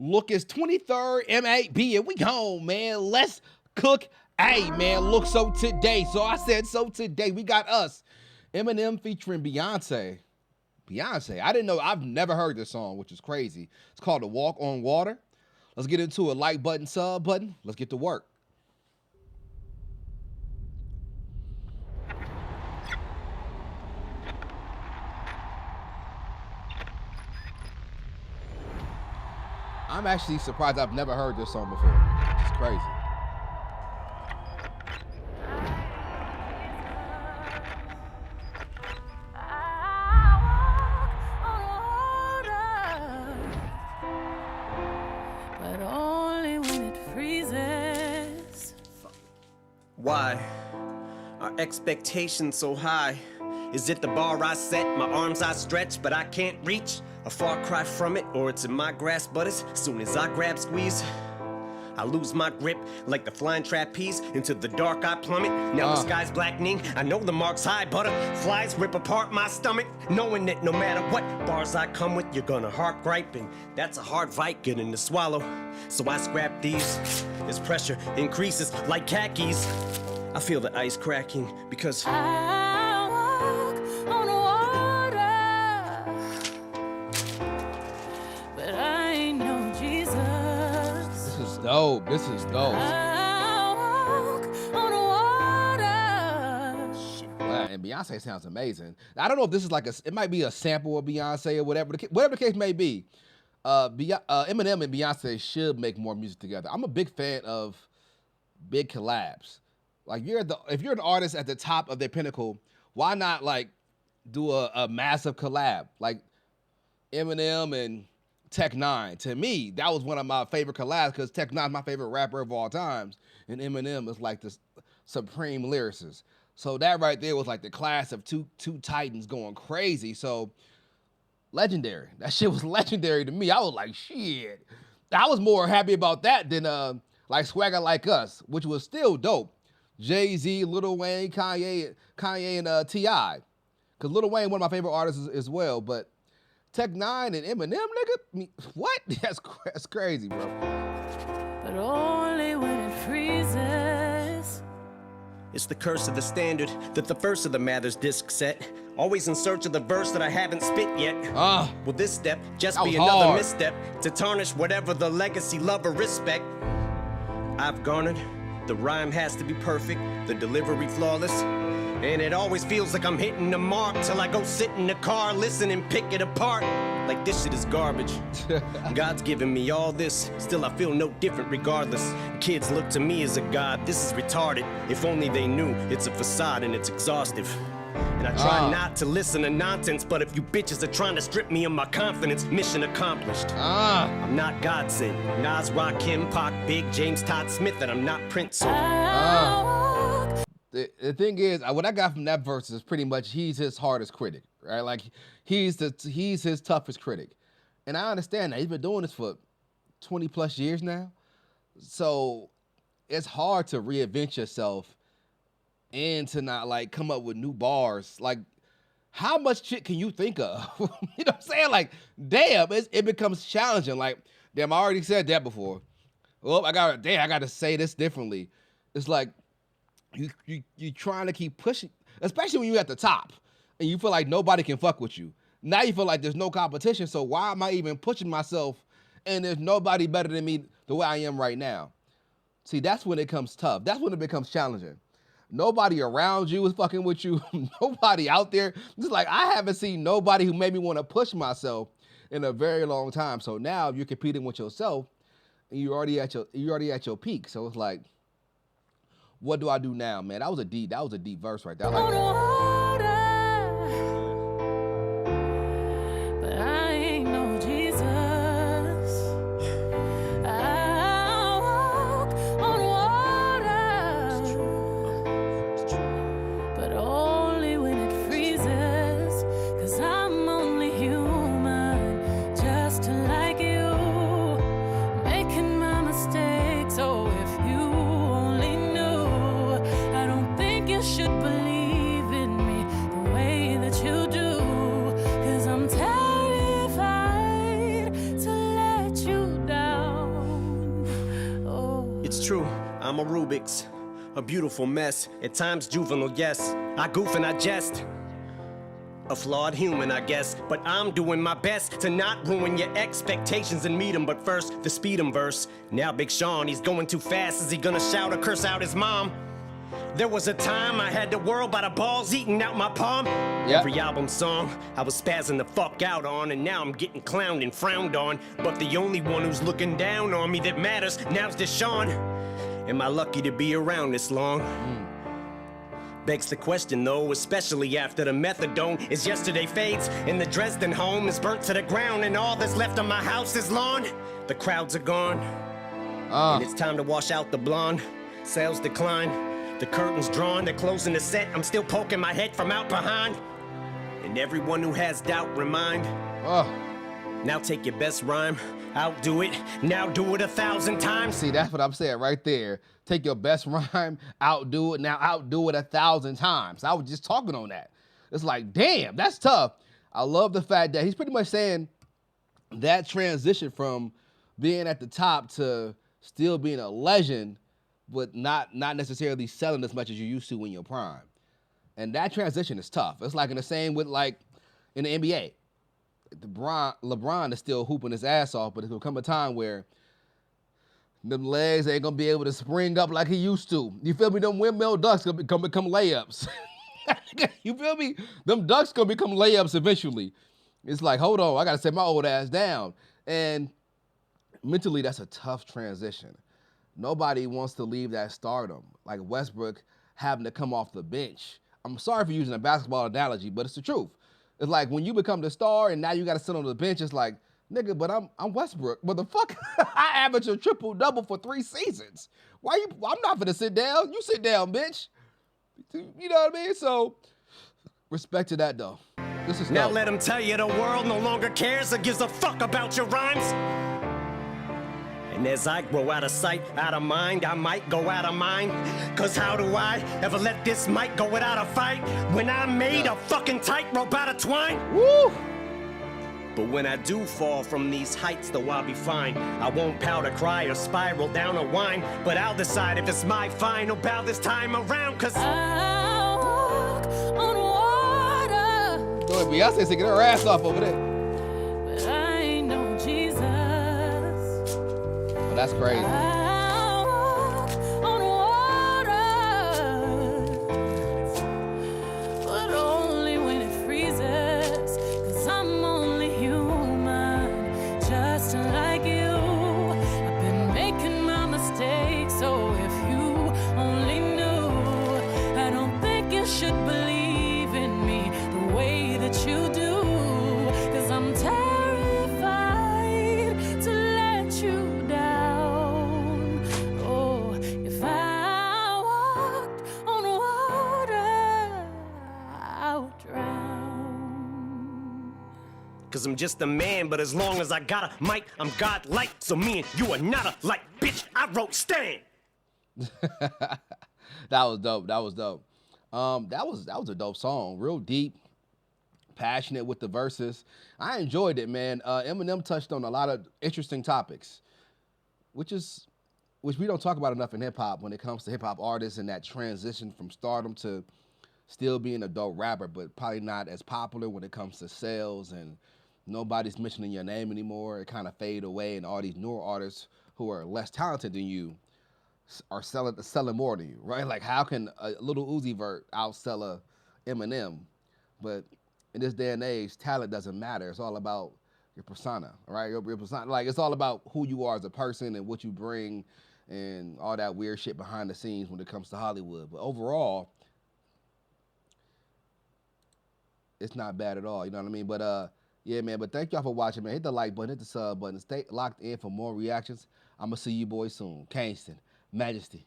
Look, it's 23rd MAB and we gone, man. Let's cook. Hey, man, look, so today, we got us. Eminem featuring Beyonce. I didn't know, I've never heard this song, which is crazy. It's called The Walk on Water. Let's get into a like button, sub button. Let's get to work. I'm actually surprised I've never heard this song before. It's crazy. But only when it freezes. Why are expectations so high? Is it the bar I set, my arms I stretch, but I can't reach? A far cry from it, or it's in my grasp, but as soon as I grab, squeeze, I lose my grip like the flying trapeze. Into the dark I plummet, now the sky's blackening. I know the mark's high, butterflies rip apart my stomach. Knowing that no matter what bars I come with, you're gonna heart griping. That's a hard fight getting to swallow. So I scrap these, as pressure increases like khakis. I feel the ice cracking because I walk on water, but I ain't no Jesus. This is dope. I walk on water. Wow, and Beyonce sounds amazing. I don't know if this is like it might be a sample of Beyonce or whatever the case may be. Eminem and Beyonce should make more music together. I'm a big fan of big collabs. Like if you're an artist at the top of their pinnacle, why not like do a massive collab like Eminem and Tech Nine? To me, that was one of my favorite collabs because Tech Nine's my favorite rapper of all times, and Eminem is like the supreme lyricist. So that right there was like the class of two titans going crazy. So legendary. That shit was legendary to me. I was like, shit. I was more happy about that than like Swagger Like Us, which was still dope. Jay-Z, Lil Wayne, Kanye, and T.I. Because Lil Wayne, one of my favorite artists as well. But Tech Nine and Eminem, nigga, what? That's crazy, bro. But only when it freezes. it's the curse of the standard that the first of the Mathers disc set. Always in search of the verse that I haven't spit yet. Will this step just be another hard. misstep to tarnish whatever the legacy, love, or respect I've garnered? The rhyme has to be perfect, the delivery flawless, and it always feels like I'm hitting the mark till I go sit in the car, listen and pick it apart. Like this shit is garbage. God's given me all this, still I feel no different regardless. Kids look to me as a god, this is retarded. If only they knew, it's a facade and it's exhaustive. And I try not to listen to nonsense, but if you bitches are trying to strip me of my confidence, mission accomplished. I'm not God sent. Nas, Rakim, Pac, Big, James, Todd Smith, and I'm not Prince. So. The thing is, what I got from that verse is pretty much he's his hardest critic, right? Like he's his toughest critic, and I understand that he's been doing this for 20 plus years now, so it's hard to reinvent yourself and to not like come up with new bars. Like, how much shit can you think of? You know what I'm saying? Like, damn, it becomes challenging. Like, damn, I already said that before. Well, I got to say this differently. It's like you trying to keep pushing, especially when you're at the top and you feel like nobody can fuck with you. Now you feel like there's no competition, so why am I even pushing myself and there's nobody better than me the way I am right now? See, that's when it comes tough. That's when it becomes challenging. Nobody around you is fucking with you. Nobody out there. Just like I haven't seen nobody who made me want to push myself in a very long time. So now you're competing with yourself and you're already at your peak. So it's like, what do I do now, man? That was a deep verse right there. I like that. But I ain't no Jesus. I walk on water, but only when it freezes. 'Cause I'm only human, just like you, making my mistakes. So if you only knew, I don't think you should believe in me. It's true, I'm a Rubik's, a beautiful mess. At times juvenile, yes. I goof and I jest. A flawed human, I guess, but I'm doing my best to not ruin your expectations and meet 'em. But first, the speed 'em verse. Now Big Sean, he's going too fast. Is he gonna shout or curse out his mom? There was a time I had the world by the balls eating out my palm. Yep. Every album song I was spazzing the fuck out on, and now I'm getting clowned and frowned on. But the only one who's looking down on me that matters now's Deshaun. Am I lucky to be around this long? Begs the question though, especially after the methadone is yesterday fades and the Dresden home is burnt to the ground and all that's left of my house is lawn. The crowds are gone and it's time to wash out the blonde. Sales decline, the curtains drawn, they're closing the set. I'm still poking my head from out behind. And everyone who has doubt remind, now take your best rhyme, outdo it, now do it 1,000 times. See, that's what I'm saying right there. Take your best rhyme, outdo it, now outdo it 1,000 times. I was just talking on that. It's like, damn, that's tough. I love the fact that he's pretty much saying that transition from being at the top to still being a legend, but not necessarily selling as much as you used to in your prime. And that transition is tough. It's like in the same with like in the NBA. LeBron is still hooping his ass off, but it's gonna come a time where them legs ain't gonna be able to spring up like he used to. You feel me? Them windmill ducks gonna become layups. You feel me? Them ducks gonna become layups eventually. It's like, hold on, I gotta set my old ass down. And mentally, that's a tough transition. Nobody wants to leave that stardom. Like Westbrook having to come off the bench. I'm sorry for using a basketball analogy, but it's the truth. It's like when you become the star and now you gotta sit on the bench, it's like, nigga, but I'm Westbrook. What the fuck? I average a triple-double for 3 seasons. I'm not gonna sit down. You sit down, bitch. You know what I mean? So, respect to that, though. This is now dope. let them tell you the world no longer cares or gives a fuck about your rhymes. And as I grow out of sight, out of mind, I might go out of mind. Cause how do I ever let this mic go without a fight when I made a fucking tightrope out of twine? Woo! But when I do fall from these heights, though I'll be fine. I won't pout or cry or spiral down or whine, but I'll decide if it's my final bow this time around, cause I walk on water, Go ahead, Beyonce singing her ass off over there. but I ain't no Jesus. Oh, that's crazy. I walk on water, but only when it freezes, 'cause I'm only human, just like you. I've been making my mistakes, so if you only knew, I don't think you should believe in me the way that you do, 'cause I'm terrified to let you down. Oh, if I walked on water, I would drown. cause I'm just a man, but as long as I got a mic, I'm godlike. So me and you are not alike, bitch. I wrote Stan. That was dope. That was dope. That was a dope song. Real deep, passionate with the verses. I enjoyed it, man. Eminem touched on a lot of interesting topics, which we don't talk about enough in hip hop when it comes to hip hop artists and that transition from stardom to still being a dope rapper, but probably not as popular when it comes to sales and nobody's mentioning your name anymore. It kind of fade away, and all these newer artists who are less talented than you are selling more than you, right? Like, how can a little Uzi Vert outsell a Eminem? But in this day and age, talent doesn't matter. It's all about your persona, right? Your persona. Like, it's all about who you are as a person and what you bring and all that weird shit behind the scenes when it comes to Hollywood. But overall, it's not bad at all. You know what I mean? But yeah, man. But thank y'all for watching, man. Hit the like button, hit the sub button. Stay locked in for more reactions. I'm gonna see you boys soon. Kingston, Majesty.